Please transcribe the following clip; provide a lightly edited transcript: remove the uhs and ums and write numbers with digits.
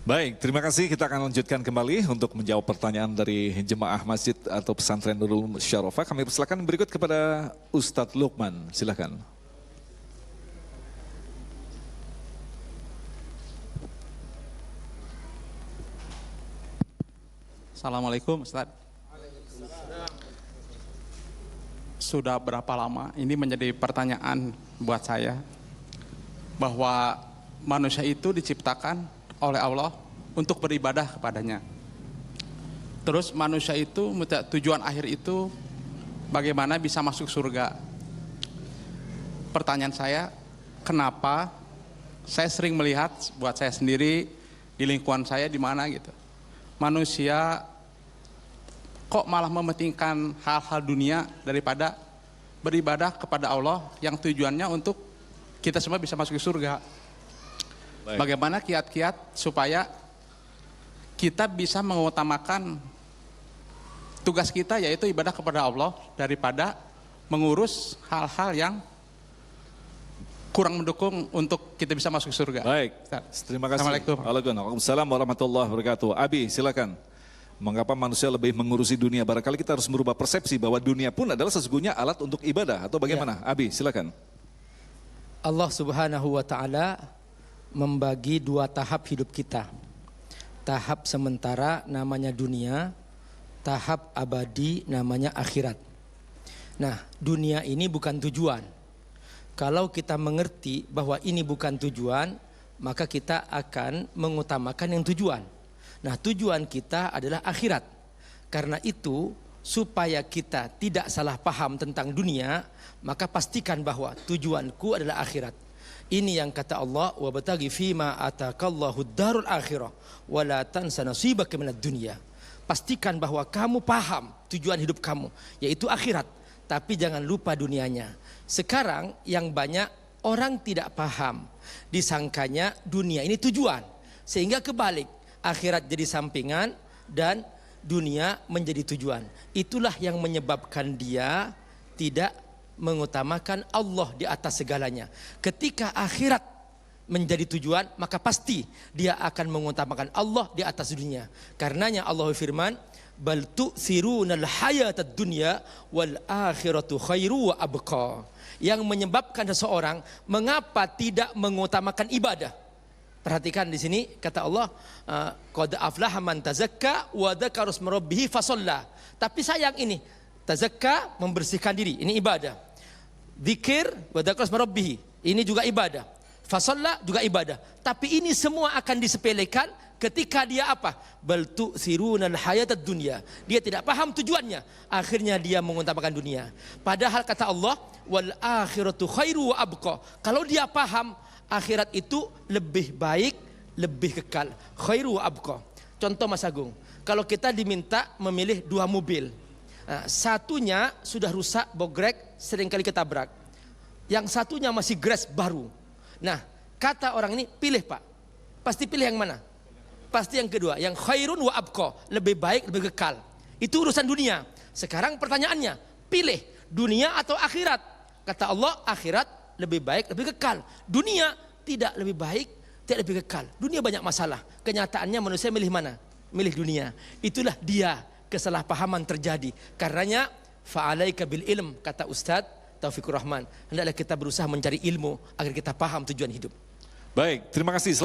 Baik, terima kasih. Kita akan lanjutkan kembali untuk menjawab pertanyaan dari jemaah masjid atau pesantren Nurul Syarofah. Kami persilakan berikut kepada Ustadz Lukman. Silakan. Assalamualaikum Ustadz. Sudah berapa lama ini menjadi pertanyaan buat saya bahwa manusia itu diciptakan oleh Allah untuk beribadah kepadanya. Terus manusia itu tujuan akhir itu bagaimana bisa masuk surga. Pertanyaan saya, kenapa saya sering melihat buat saya sendiri di lingkungan saya di mana gitu, manusia kok malah mementingkan hal-hal dunia daripada beribadah kepada Allah yang tujuannya untuk kita semua bisa masuk ke surga. Baik. Bagaimana kiat-kiat supaya kita bisa mengutamakan tugas kita, yaitu ibadah kepada Allah daripada mengurus hal-hal yang kurang mendukung untuk kita bisa masuk surga. Baik, terima kasih. Assalamualaikum. Waalaikumsalam warahmatullahi wabarakatuh. Abi, silakan. Mengapa manusia lebih mengurusi dunia? Barangkali kita harus merubah persepsi bahwa dunia pun adalah sesungguhnya alat untuk ibadah, atau bagaimana? Ya. Abi, silakan. Allah Subhanahu wa Ta'ala membagi dua tahap hidup kita. Tahap sementara namanya dunia, tahap abadi namanya akhirat. Nah, dunia ini bukan tujuan. Kalau kita mengerti bahwa ini bukan tujuan, maka kita akan mengutamakan yang tujuan. Nah, tujuan kita adalah akhirat. Karena itu, supaya kita tidak salah paham tentang dunia, maka pastikan bahwa tujuanku adalah akhirat. Ini yang kata Allah, wabtaghi fima atakallahu darul akhirah wa la tansa nasibaka minad dunya. Pastikan bahwa kamu paham tujuan hidup kamu, yaitu akhirat, tapi jangan lupa dunianya. Sekarang yang banyak orang tidak paham, disangkanya dunia ini tujuan, sehingga kebalik, akhirat jadi sampingan dan dunia menjadi tujuan. Itulah yang menyebabkan dia tidak mengutamakan Allah di atas segalanya. Ketika akhirat menjadi tujuan, maka pasti dia akan mengutamakan Allah di atas dunia. Karenanya Allah firman, bal tu'thirunal hayatad dunya wal akhiratu khairu wa abqa. Yang menyebabkan seseorang mengapa tidak mengutamakan ibadah. Perhatikan di sini kata Allah, qad aflaha man tazakka wa dzakara isma rabbih fasalla. Tapi sayang ini, tazakka membersihkan diri, ini ibadah. Dzikir wa dzakara isma rabbih, ini juga ibadah. Fasalla juga ibadah. Tapi ini semua akan disepelekan ketika dia apa? Bal tu'thirunal hayatad dunya. Dia tidak paham tujuannya, akhirnya dia mengutamakan dunia. Padahal kata Allah, wal akhiratu khairu wa abqa. Kalau dia paham akhirat itu lebih baik, lebih kekal. Khairu wa abqa. Contoh Mas Agung, kalau kita diminta memilih dua mobil, satunya sudah rusak, bogrek, seringkali ketabrak. Yang satunya masih gres baru. Nah, kata orang ini, pilih Pak. Pasti pilih yang mana? Pasti yang kedua, yang khairun wa abqa, lebih baik, lebih kekal. Itu urusan dunia. Sekarang pertanyaannya, pilih dunia atau akhirat? Kata Allah, akhirat lebih baik, lebih kekal. Dunia tidak lebih baik, tidak lebih kekal. Dunia banyak masalah. Kenyataannya manusia milih mana? Milih dunia. Itulah dia kesalahpahaman terjadi. Karenanya fa'alaika bil ilm, kata Ustadz Taufikur Rahman. Hendaklah kita berusaha mencari ilmu agar kita paham tujuan hidup. Baik, terima kasih.